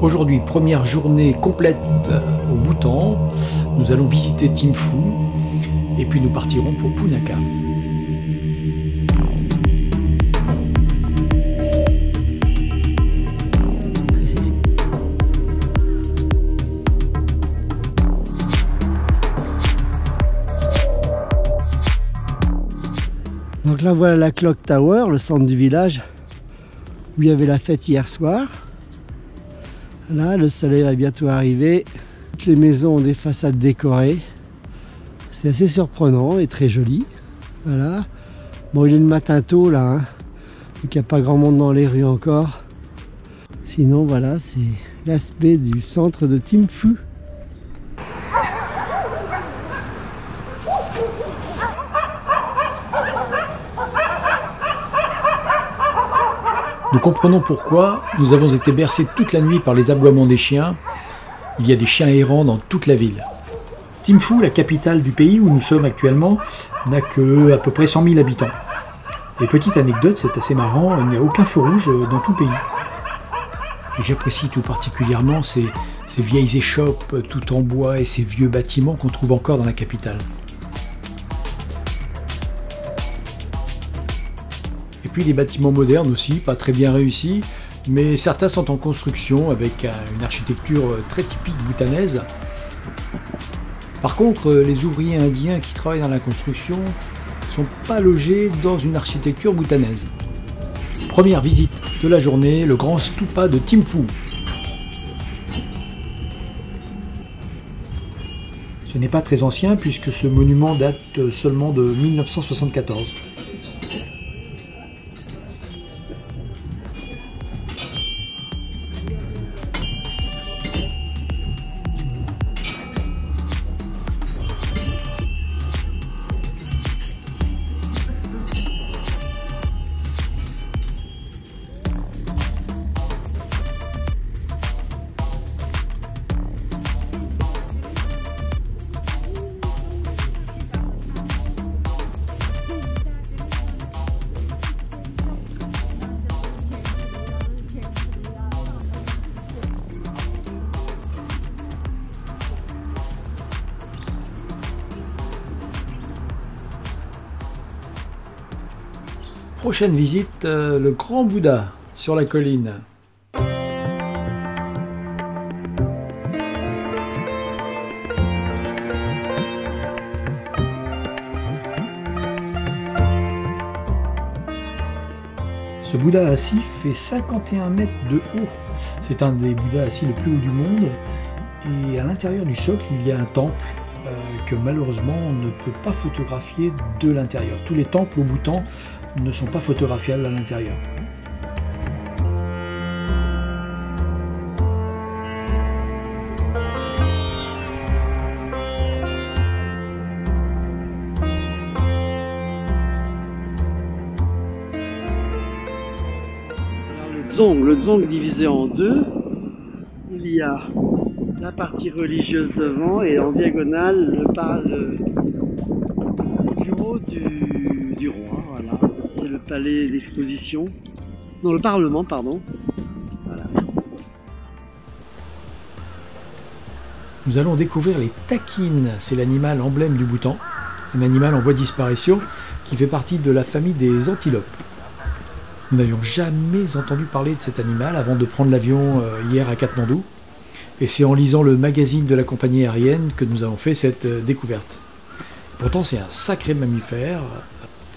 Aujourd'hui, première journée complète au Bhoutan. Nous allons visiter Thimphu et puis nous partirons pour Punakha. Donc là voilà la Clock Tower, le centre du village où il y avait la fête hier soir. Là le soleil va bientôt arriver. Toutes les maisons ont des façades décorées. C'est assez surprenant et très joli. Voilà. Bon, il est le matin tôt là, hein, donc il n'y a pas grand monde dans les rues encore. Sinon voilà, c'est l'aspect du centre de Thimphu. Nous comprenons pourquoi nous avons été bercés toute la nuit par les aboiements des chiens. Il y a des chiens errants dans toute la ville. Thimphu, la capitale du pays où nous sommes actuellement, n'a que à peu près 100 000 habitants. Et petite anecdote, c'est assez marrant, il n'y a aucun feu rouge dans tout le pays. Et j'apprécie tout particulièrement ces vieilles échoppes tout en bois et ces vieux bâtiments qu'on trouve encore dans la capitale. Et puis des bâtiments modernes aussi, pas très bien réussis, mais certains sont en construction avec une architecture très typique bhoutanaise. Par contre, les ouvriers indiens qui travaillent dans la construction ne sont pas logés dans une architecture bhoutanaise. Première visite de la journée, le grand stupa de Thimphu. Ce n'est pas très ancien puisque ce monument date seulement de 1974. Prochaine visite, le grand Bouddha sur la colline. Ce Bouddha assis fait 51 mètres de haut. C'est un des Bouddhas assis le plus haut du monde. Et à l'intérieur du socle, il y a un temple que malheureusement on ne peut pas photographier de l'intérieur. Tous les temples au Bhoutan ne sont pas photographiables à l'intérieur. Le dzong divisé en deux, il y a la partie religieuse devant et en diagonale le bureau du roi. Voilà. C'est le palais d'exposition, non, le parlement, pardon. Voilà. Nous allons découvrir les takins, c'est l'animal emblème du Bhoutan, un animal en voie de disparition qui fait partie de la famille des antilopes. Nous n'avions jamais entendu parler de cet animal avant de prendre l'avion hier à Katmandou. Et c'est en lisant le magazine de la compagnie aérienne que nous avons fait cette découverte. Pourtant, c'est un sacré mammifère.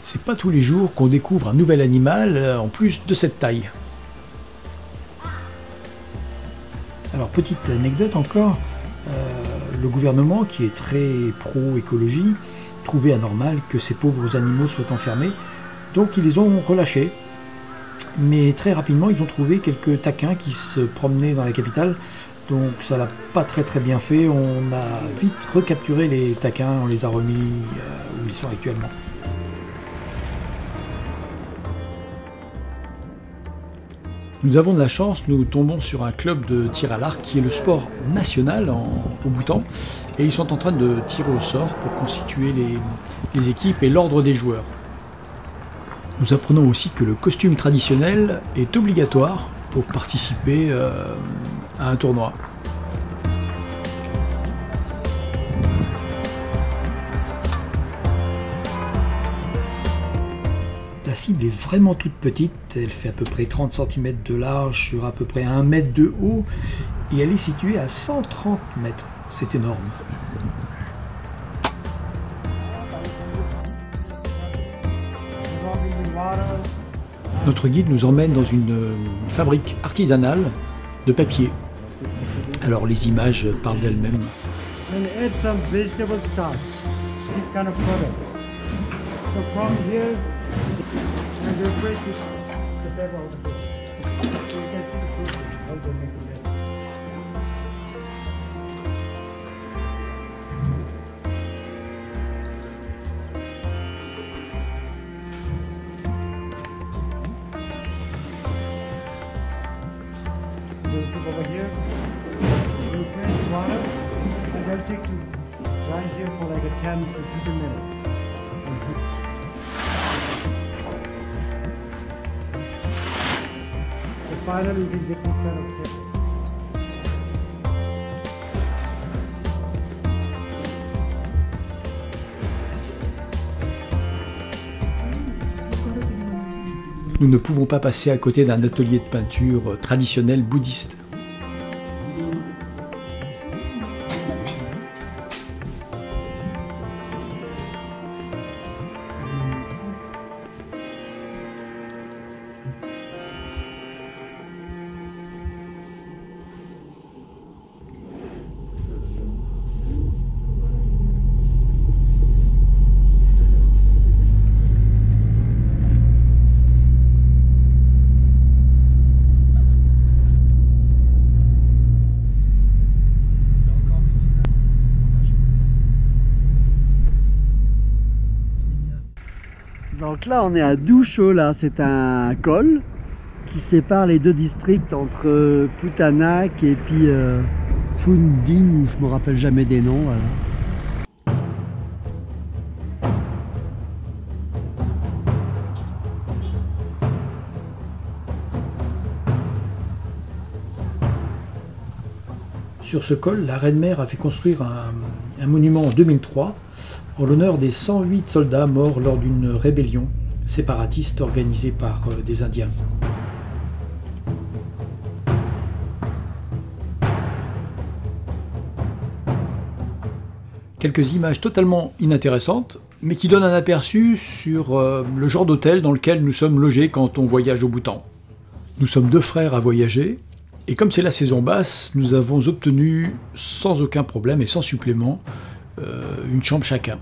C'est pas tous les jours qu'on découvre un nouvel animal en plus de cette taille. Alors, petite anecdote encore, le gouvernement, qui est très pro-écologie, trouvait anormal que ces pauvres animaux soient enfermés, donc ils les ont relâchés. Mais très rapidement, ils ont trouvé quelques taquins qui se promenaient dans la capitale. Donc ça l'a pas très bien fait. On a vite recapturé les taquins, on les a remis où ils sont actuellement. Nous avons de la chance, nous tombons sur un club de tir à l'arc qui est le sport national au Bhoutan. Et ils sont en train de tirer au sort pour constituer les équipes et l'ordre des joueurs. Nous apprenons aussi que le costume traditionnel est obligatoire pour participer à un tournoi. La cible est vraiment toute petite, elle fait à peu près 30 cm de large sur à peu près 1 mètre de haut et elle est située à 130 mètres. C'est énorme. Notre guide nous emmène dans une fabrique artisanale de papier. Alors les images parlent d'elles-mêmes. Over here, you press water, and they'll take to dry here for like a 10 to 15 minutes. And finally, you can get this kind of paper. Nous ne pouvons pas passer à côté d'un atelier de peinture traditionnel bouddhiste. Donc là on est à Dusho, là c'est un col qui sépare les deux districts entre Putanak et puis Fundin, où je me rappelle jamais des noms. Voilà. Sur ce col, la Reine-Mère a fait construire un monument en 2003 en l'honneur des 108 soldats morts lors d'une rébellion séparatiste organisée par des Indiens. Quelques images totalement inintéressantes, mais qui donnent un aperçu sur le genre d'hôtel dans lequel nous sommes logés quand on voyage au Bhoutan. Nous sommes 2 frères à voyager, et comme c'est la saison basse, nous avons obtenu sans aucun problème et sans supplément une chambre chacun.